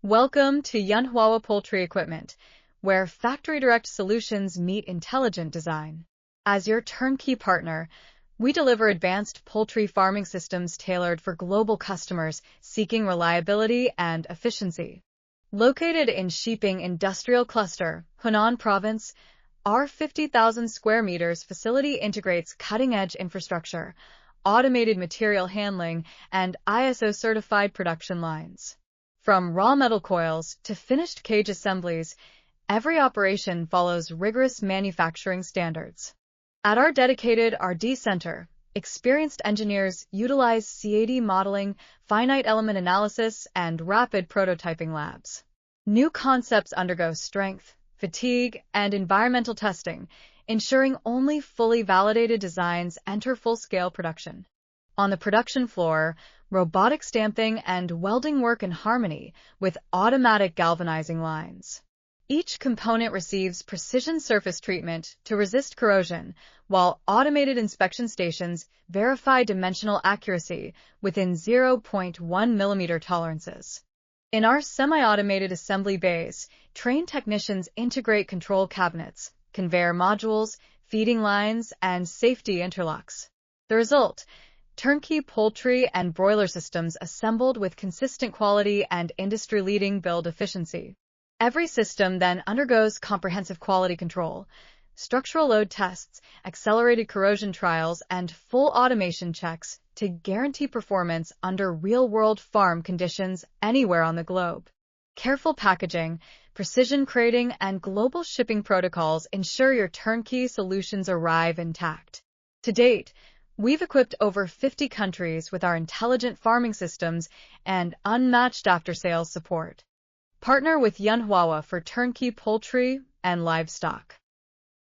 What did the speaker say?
Welcome to Yanhua Poultry Equipment, where factory direct solutions meet intelligent design. As your turnkey partner, we deliver advanced poultry farming systems tailored for global customers seeking reliability and efficiency. Located in Xiping Industrial Cluster, Henan Province, our 50,000 square meters facility integrates cutting-edge infrastructure, automated material handling, and ISO-certified production lines. From raw metal coils to finished cage assemblies, every operation follows rigorous manufacturing standards. At our dedicated R&D center, experienced engineers utilize CAD modeling, finite-element analysis, and rapid prototyping labs. New concepts undergo strength, fatigue, and environmental testing, ensuring only fully validated designs enter full-scale production. On the production floor, robotic stamping and welding work in harmony with automatic galvanizing lines. Each component receives precision surface treatment to resist corrosion, while automated inspection stations verify dimensional accuracy within 0.1 mm tolerances. In our semi-automated assembly bays, trained technicians integrate control cabinets, conveyor modules, feeding lines, and safety interlocks. The result: turnkey poultry and broiler systems assembled with consistent quality and industry-leading build efficiency. Every system then undergoes comprehensive quality control, structural load tests, accelerated corrosion trials, and full automation checks to guarantee performance under real-world farm conditions anywhere on the globe. Careful packaging, precision crating, and global shipping protocols ensure your turnkey solutions arrive intact. To date, we've equipped over 50 countries with our intelligent farming systems and unmatched after-sales support. Partner with Yanhua for turnkey poultry and livestock.